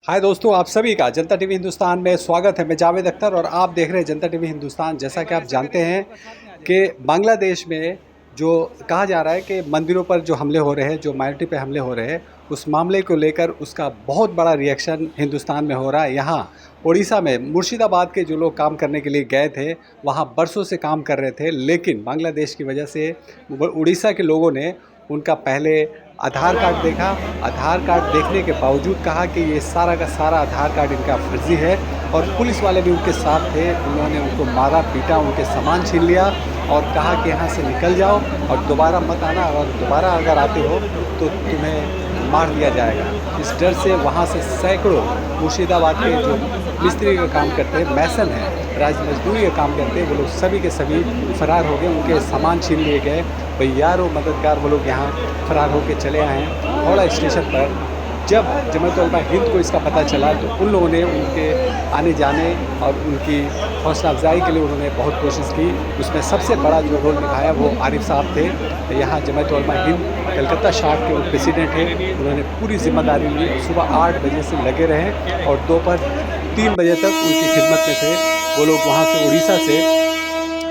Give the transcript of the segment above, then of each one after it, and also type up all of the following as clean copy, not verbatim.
हाय दोस्तों, आप सभी का जनता टीवी हिंदुस्तान में स्वागत है। मैं जावेद अख्तर और आप देख रहे हैं जनता टीवी हिंदुस्तान। जैसा कि आप जानते हैं कि बांग्लादेश में जो कहा जा रहा है कि मंदिरों पर जो हमले हो रहे हैं, जो माइनॉरिटी पे हमले हो रहे हैं, उस मामले को लेकर उसका बहुत बड़ा रिएक्शन हिंदुस्तान में हो रहा है। यहाँ उड़ीसा में मुर्शिदाबाद के जो लोग काम करने के लिए गए थे, वहाँ बरसों से काम कर रहे थे, लेकिन बांग्लादेश की वजह से उड़ीसा के लोगों ने उनका पहले आधार कार्ड देखा। आधार कार्ड देखने के बावजूद कहा कि ये सारा का सारा आधार कार्ड इनका फर्जी है और पुलिस वाले भी उनके साथ थे। उन्होंने उनको मारा पीटा, उनके सामान छीन लिया और कहा कि यहाँ से निकल जाओ और दोबारा मत आना, और दोबारा अगर आते हो तो तुम्हें मार दिया जाएगा। इस डर से वहाँ से सैकड़ों मुर्शिदाबाद के जो मिस्त्री का काम करते हैं, मैसन हैं, राज मजदूरी का काम करते हैं, वो लोग सभी के सभी फरार हो गए। उनके सामान छीन लिए गए। भैयारों मददगार वो लोग यहाँ फरार होकर चले आए हैं। हावड़ा स्टेशन पर जब जमात उलमा हिंद को इसका पता चला तो उन लोगों ने उनके आने जाने और उनकी हौसला अफजाई के लिए उन्होंने बहुत कोशिश की। उसमें सबसे बड़ा जो रोल निभाया वो आरिफ साहब थे। यहाँ जमात उलमा हिंद कलकत्ता शाख के वो प्रेसिडेंट हैं। उन्होंने पूरी जिम्मेदारी ली। सुबह 8 बजे से लगे रहे और दोपहर 3 बजे तक उनकी खिदमत में थे। वो लोग वहाँ से उड़ीसा से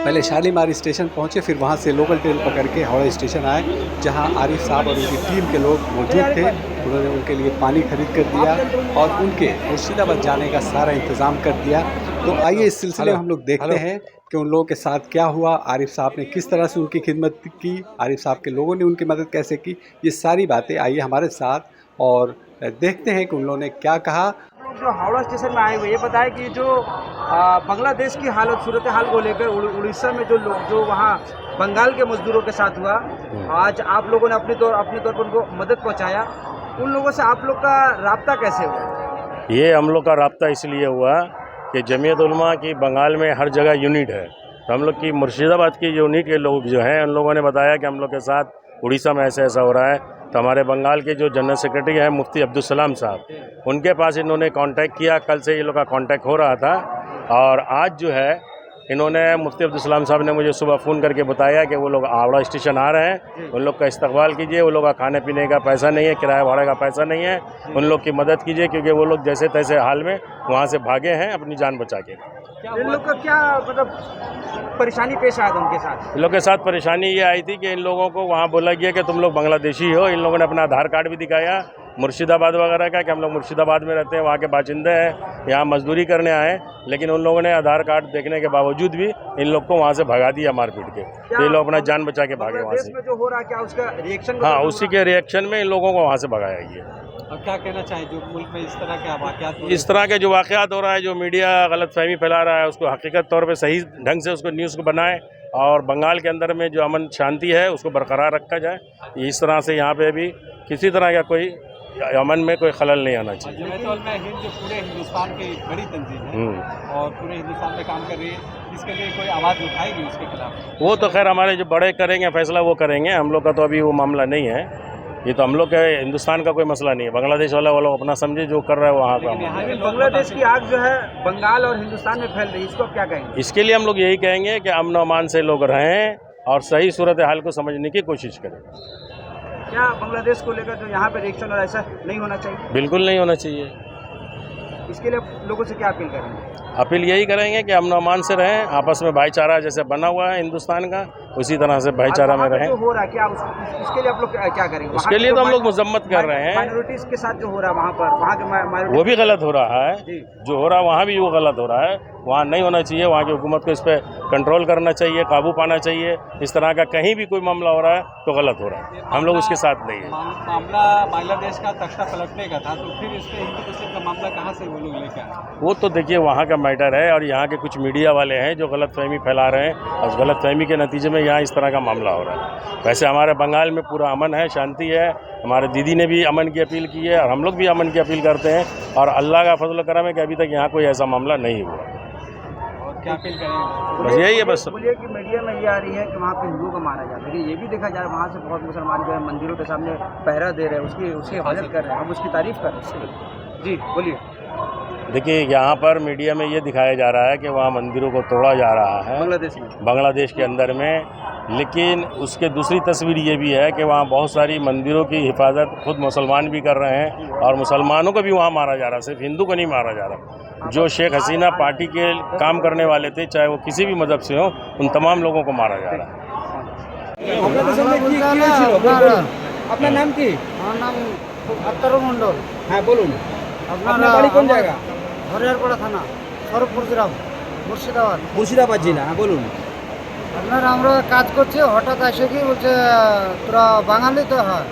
पहले शालीमार स्टेशन पहुँचे, फिर वहाँ से लोकल ट्रेन पकड़ के हावड़ा स्टेशन आए, जहाँ आरिफ साहब और उनकी टीम के लोग मौजूद थे। उन्होंने उनके लिए पानी खरीद कर दिया और उनके मुर्शिदाबाद जाने का सारा इंतज़ाम कर दिया। तो आइए इस सिलसिले में हम लोग देखते हैं कि उन लोगों के साथ क्या हुआ, आरिफ साहब ने किस तरह से उनकी खिदमत की, आरिफ साहब के लोगों ने उनकी मदद कैसे की। ये सारी बातें आइए हमारे साथ और देखते हैं कि उन लोगों ने क्या कहा। जो हावड़ा स्टेशन में आए हुए ये बताएं कि जो बांग्लादेश की हालत सूरत हाल को लेकर उड़ीसा में जो लोग जो वहाँ बंगाल के मजदूरों के साथ हुआ, आज आप लोगों ने अपने तौर पर उनको मदद पहुँचाया। उन लोगों से आप लोग का राब्ता कैसे हुआ? ये हम लोग का राब्ता इसलिए हुआ कि जमीयत उलमा की बंगाल में हर जगह यूनिट है, तो हम लोग की मुर्शिदाबाद की यूनिट के लोग जो हैं उन लोगों ने बताया कि हम लोग के साथ उड़ीसा में ऐसा ऐसा हो रहा है। तो हमारे बंगाल के जो जनरल सेक्रेटरी हैं मुफ्ती अब्दुल सलाम साहब, उनके पास इन्होंने कांटेक्ट किया। कल से ये लोग का कांटेक्ट हो रहा था और आज जो है इन्होंने मुफ्ती अब्दुल सलाम साहब ने मुझे सुबह फ़ोन करके बताया कि वो लोग हावड़ा स्टेशन आ रहे हैं, उन लोग का इस्तकबाल कीजिए। वो लोग का खाने पीने का पैसा नहीं है, किराया भाड़े का पैसा नहीं है, उन लोग की मदद कीजिए क्योंकि वो लोग जैसे तैसे हाल में वहाँ से भागे हैं अपनी जान बचा के। इन लोग का क्या मतलब परेशानी पेश आया था उनके साथ? इन लोग के साथ परेशानी ये आई थी कि इन लोगों को वहाँ बोला गया कि तुम लोग बांग्लादेशी हो। इन लोगों ने अपना आधार कार्ड भी दिखाया मुर्शिदाबाद वगैरह का कि हम लोग मुर्शिदाबाद में रहते हैं, वहाँ के बाशिंदे हैं, यहाँ मजदूरी करने आए। लेकिन उन लोगों ने आधार कार्ड देखने के बावजूद भी इन लोग को वहाँ से भगा दिया मार पीट के। तो ये लोग अपना जान बचा के भागे वहाँ से। में जो हो रहा है क्या उसका रिएक्शन? हाँ, उसी के रिएक्शन में इन लोगों को वहाँ से भगाया गया। और क्या कहना चाहें जो मुल्क में इस तरह के वाक़यात, इस तरह के जो वाक़यात हो रहा है, जो मीडिया गलतफहमी फैला रहा है, उसको हकीकत तौर पे सही ढंग से उसको न्यूज़ को बनाए और बंगाल के अंदर में जो अमन शांति है उसको बरकरार रखा जाए। इस तरह से यहाँ पे भी किसी तरह का कोई अमन में कोई खलल नहीं आना चाहिए। जमात उलमा हिंद जो पूरे हिंदुस्तान की बड़ी तंजीम है और पूरे हिंदुस्तान में काम कर रही है, इसके लिए कोई आवाज़ उठाएगी उसके खिलाफ? वो तो खैर हमारे जो बड़े करेंगे फैसला वो करेंगे, हम लोग का तो अभी वो मामला नहीं है। ये तो हम लोग के हिंदुस्तान का कोई मसला नहीं है। बांग्लादेश वाला वो लोग अपना समझे जो कर रहा है वहाँ का। बांग्लादेश की आग जो है बंगाल और हिंदुस्तान में फैल रही है, इसको आप क्या कहेंगे? इसके लिए हम लोग यही कहेंगे कि अमन और अमान से लोग रहें और सही सूरत हाल को समझने की कोशिश करें। क्या बांग्लादेश को लेकर जो यहाँ पे रिएक्शन और ऐसा नहीं होना चाहिए? बिल्कुल नहीं होना चाहिए। इसके लिए लोगों से क्या अपील करेंगे? अपील यही करेंगे कि अमन अमान से रहें, आपस में भाईचारा जैसे बना हुआ है हिंदुस्तान का, उसी तरह से भाईचारा में रहें। जो हो रहा है क्या उसके लिए आप लोग क्या करेंगे? उसके लिए तो हम लोग मजम्मत कर रहे हैं। माइनॉरिटीज के साथ जो हो रहा है वहाँ पर, वहाँ के वो भी गलत हो रहा है, जो हो रहा है वहाँ भी वो गलत हो रहा है। वहाँ नहीं होना चाहिए। वहाँ की हुकूमत को इस पर कंट्रोल करना चाहिए, काबू पाना चाहिए। इस तरह का कहीं भी कोई मामला हो रहा है तो गलत हो रहा है, हम लोग उसके साथ नहीं है। मामला बांग्लादेश का तख्ता पलटने का था, तो फिर इस पर हिंदू मुस्लिम का मामला कहाँ से वो लोग लेकर आए? वो तो देखिए वहाँ का मैटर है और यहाँ के कुछ मीडिया वाले हैं जो गलतफहमी फैला रहे हैं और उस गलतफहमी के नतीजे में यहाँ इस तरह का मामला हो रहा है। वैसे हमारे बंगाल में पूरा अमन है, शांति है। हमारे दीदी ने भी अमन की अपील की है और हम लोग भी अमन की अपील करते हैं और अल्लाह का फजल करम है कि अभी तक यहाँ कोई ऐसा मामला नहीं हुआ। और क्या अपील करेंगे? बस यही है। बस बोलिए कि मीडिया में ये आ रही है कि वहाँ पे हिंदुओं को मारा जाता है, लेकिन ये भी देखा जा रहा है वहाँ से बहुत मुसलमान जो है मंदिरों के सामने पहरा दे रहे हैं, उसकी हिफाजत कर रहे हैं, हम उसकी तारीफ कर रहे हैं। जी बोलिए। देखिए यहाँ पर मीडिया में ये दिखाया जा रहा है कि वहाँ मंदिरों को तोड़ा जा रहा है बांग्लादेश में, बांग्लादेश के अंदर में, लेकिन उसके दूसरी तस्वीर ये भी है कि वहाँ बहुत सारी मंदिरों की हिफाजत खुद मुसलमान भी कर रहे हैं और मुसलमानों को भी वहाँ मारा जा रहा है, सिर्फ हिंदू को नहीं मारा जा रहा। जो शेख हसीना पार्टी के काम करने वाले थे, चाहे वो किसी भी मज़हब से हो, उन तमाम लोगों को मारा जा रहा है। আপনাদের সঙ্গে কি কি হয়েছিল বলুন। আপনার নাম কি? আমার নাম আক্তারুল মণ্ডল। হ্যাঁ বলুন। আপনার বাড়ি কোন জায়গা? হরিহরপাড়া থানা, সরবপুর গ্রাম, মুর্শিদাবাদ। মুর্শিদাবাদ জেলা। হ্যাঁ বলুন। আপনার আমরা কাজ করছি, হঠাৎ এসে কি বলছে তোরা বাঙালি তো হয়,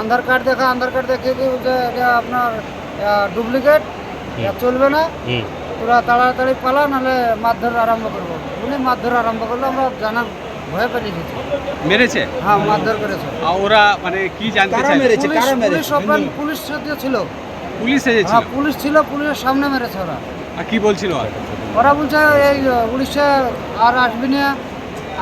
আধার কার্ড দেখে কি বলছে এটা আপনার ডুপ্লিকেট, চলবে না, তোরা তাড়াতাড়ি পালা, নাহলে মারধর আরম্ভ করবো। উনি মারধর আরম্ভ করলো, আমরা জানা ভয়ে পেরিয়ে গেছি। মেরেছে? হ্যাঁ, মারধর করেছে। আর ওরা মানে কি জানতে কারা চায়? মেরেছে? কারা মেরেছে? পুলিশ ওপেন পুলিশ সাথে ছিল। পুলিশ এসেছিল? হ্যাঁ, পুলিশ ছিল, পুলিশের সামনে মেরেছে ওরা। আর কি বলছিল? আর ওরা বলছে এই উড়িষ্যা আর আসবি না,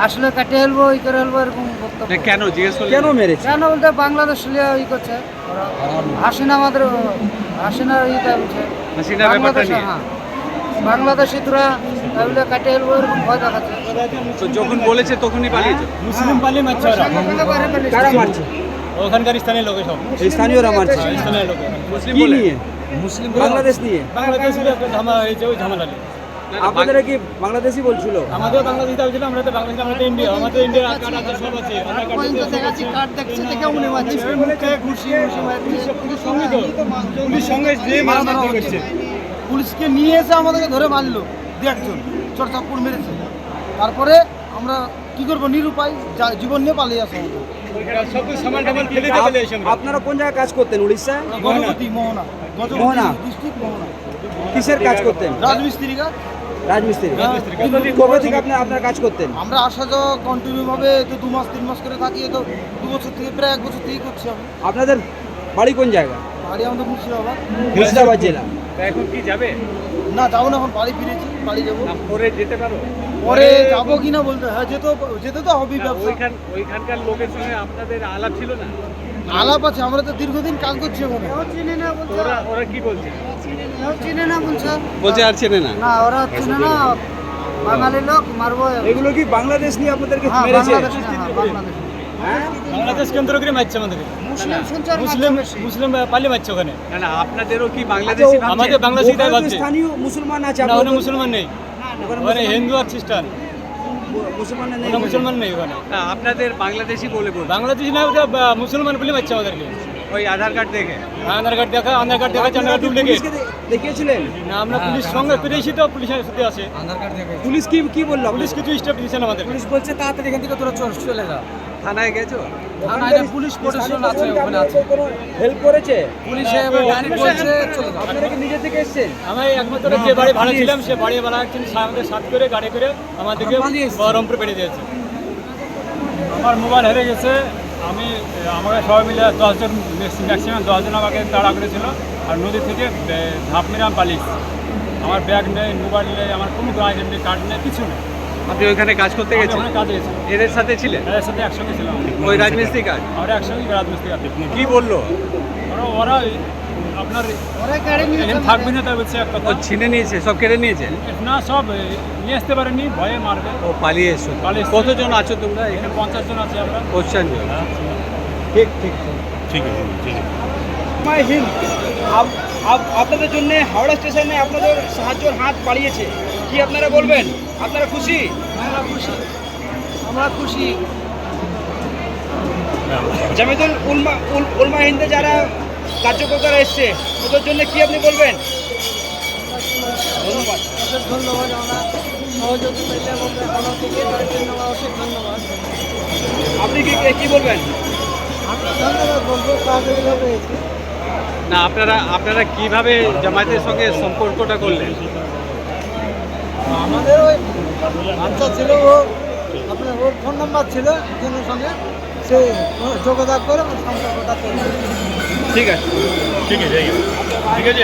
আসলে কাটে হেলবো, ই করে হেলবো, এরকম বক্তব্য। না, কেন জিজ্ঞেস করলেন? কেন মেরেছে? কেন বলতে বাংলাদেশ লিয়ে ই করছে ওরা, হাসিনা আমাদের হাসিনা ইটা বলছে হাসিনার ব্যাপারটা বাংলাদেশে, নিয়ে? হ্যাঁ বাংলাদেশি তোরা তাহলে কাটে হেলবো, এরকম ভয় দেখাচ্ছে। তো যখন বলেছে তখনই পালিয়েছে? মুসলিম পালিয়ে মারছে ওরা। সঙ্গে সঙ্গে বাইরে পেলে কারা মারছে? ওখানকার স্থানীয় লোক সব, স্থানীয়রা মারছে। স্থানীয় লোক। মুসলিম কি বলে? নিয়ে? মুসলিম বাংলাদেশ নিয়ে? বাংলাদেশের একটা ঝামেলা হয়েছে, ওই ঝামেলা নিয়ে। আপনারা কি বাংলাদেশি বলছিল? আমাদের বাংলাদেশ ছিল, আমরা তো বাংলাদেশ, আমরা তো ইন্ডিয়া, আমাদের ইন্ডিয়ার কার্ড আছে, সব আছে। আধার কার্ড আছে, সব আছে। কার্ড দেখছে দেখে উনি মারছে, মুখে ঘুষি মারছে। পুলিশ সঙ্গে তো, পুলিশ সঙ্গে যে মারামারি করছে। পুলিশকে নিয়ে এসে আমাদেরকে ধরে মারলো, একজন চড়চাপুর মেরেছে। তারপরে আমরা কি করবো, নিরুপায়, জীবন নিয়ে পালিয়ে আসা আমাদের। সব সামান টামান ফেলে দিয়ে চলে এসে আমরা। আপনারা কোন জায়গায় কাজ করতেন? উড়িষ্যায়? গজপতি মোহনা, মোহনা? ডিস্ট্রিক্ট মোহনা, কিসের কাজ করতেন? রাজমিস্ত্রি কাজ। রাজমিস্ত্রি। রাজমিস্ত্রি। কবে থেকে আপনার কাজ করতেন? আমরা আসা যাওয়া কন্টিনিউ ভাবে তো 2 মাস 3 মাস করে থাকি, তো 2 বছর থেকে, প্রায় 1 বছর থেকেই করছি আমি। আপনাদের বাড়ি কোন জায়গা? বাড়ি আমাদের মুর্শিদাবাদ। মুর্শিদাবাদ জেলা। তা এখন কি যাবে? না, যাবো না, এখন বাড়ি ফিরেছি, বাড়ি যাবো। না, পরে যেতে পারো? পরে যাবো কিনা বলতে, হ্যাঁ যেতে তো হবেই। ব্যবসা ওইখানকার লোকের সঙ্গে আপনাদের আলাপ ছিল না? আলাপ আছে, আমরা তো দীর্ঘদিন কাজ করছি ওখানে। চিনে না বলছে, ওরা কি বলছে? চিনে না বলছে, বলছে আর চেনে না? না ওরা চিনে না, বাঙালি লোক মারবো। এগুলো কি বাংলাদেশ নিয়ে আপনাদেরকে হ্যাঁ, মেরেছে? বাংলাদেশ, হ্যাঁ, বাংলাদেশ। হ্যাঁ? বাংলাদেশ কেন্দ্র করে মারছে আমাদেরকে। মুসলিম শুনছে আর মুসলিম মারছে বেশি। মুসলিম পালিয়ে মারছে ওখানে। না না, আপনাদেরও কি বাংলাদেশি ভাবছে? আমাদের বাংলাদেশি ওখানে তো ভাবছে স্থানীয় মুসলমান আছে। না, ওখানে আপনাদের- মুসলমান নেই, ওখানে ওখানে হিন্দু আর খ্রিস্টান, মুসলমান নেই। ওখানে মুসলমান নেই। ওখানে না, আপনাদের বাংলাদেশি বলে বলছে? বাংলাদেশি না, ওটা মুসলমান বলে মারছে আমাদেরকে। ওই আধার কার্ড দেখে? আধার কার্ড দেখাচ্ছে, আধার কার্ড ডুপ্লিকেট। পুলিশকে দেখিয়েছিলেন? না, আমরা পুলিশ সঙ্গে পেরেছি তো, পুলিশের সাথে আছে। পুলিশ কি বললো? পুলিশ কিছু স্টেপ দিচ্ছে না আমাদের। পুলিশ বলছে তাড়াতাড়ি এখান থেকে তোরা চলে যা। থানায় গেছো? পুলিশ প্রোটেকশন আছে, ওখানে আছে। হেল্প করেছে? পুলিশে ডাইরেক্ট বলছে চলে যাও। আপনারা কি নিজে থেকে এসেছেন? আমি একমাত্র যে বাড়ি ভাড়া ছিলাম, সে বাড়ি ভাড়া আমাদের সাথ করে গাড়ি করে আমাদেরকে বহরমপুর পেড়ে দিয়েছে। আমার মোবাইল হেরে গেছে। আমাকে সবাই মিলে 10 জন, ম্যাক্সিমাম 10 জন আমাকে তাড়া করেছিল, আর নদী থেকে ধাপ মেরে আমি পালিয়েছি। আমার ব্যাগ নেই, মোবাইল নেই, আমার কোনো আইডেন্টি কার্ড নেই, কিছু নেই। আপনি ওইখানে কাজ করতে আমি গেছেন? ওখানে কাজে গেছি, এদের সাথে ছিলেন? এদের সাথে একসঙ্গে ছিলাম। ওই রাজমিস্ত্রি কাজ? আমরা একসঙ্গে রাজমিস্ত্রি কাজ। কি বললো? ওরা আপনার ওরা গাড়ি নিয়ে এখানে থাকবে না, তাই বলছে এক কথা। ও ছিনে নিয়েছে, সব কেড়ে নিয়েছে? না, সব নিয়ে আসতে পারেনি, ভয়ে মারবে। ও পালিয়ে এসছো? পালিয়ে এসছি। কতজন আছো তোমরা এখানে এখানে? 50 জন আছে আমরা। 50 জন? ঠিক। ठीक है, ठीक है। মাই হিন্দ, আপনাদের জন্য হাওড়া স্টেশনে আপনাদের সাহায্যের হাত বাড়িয়েছে, কি আপনারা বলবেন? আপনারা খুশি? আমরা খুশি। জামিয়াতুল উলমা হিন্দে যারা কার্যকর্তারা এসছে, ওদের জন্য কি আপনি বলবেন? ধন্যবাদ। ধন্যবাদ, আমরা সহযোগিতা বলতে ভালো থেকে তার জন্য অশেষ ধন্যবাদ। আপনি কি বলবেন? ধন্যবাদ বলবো, সহযোগিতা পেয়েছি। না, আপনারা কিভাবে জামায়াতের সঙ্গে সম্পর্কটা করলেন? আমাদের ওই বাচ্চা ছিল, আপনার ওর ফোন নাম্বার ছিল একজনের সঙ্গে, সে যোগাযোগ করে সম্পর্কটা তৈরি। ঠিক আছে। ठीक है, जाइए। ठीक है जी।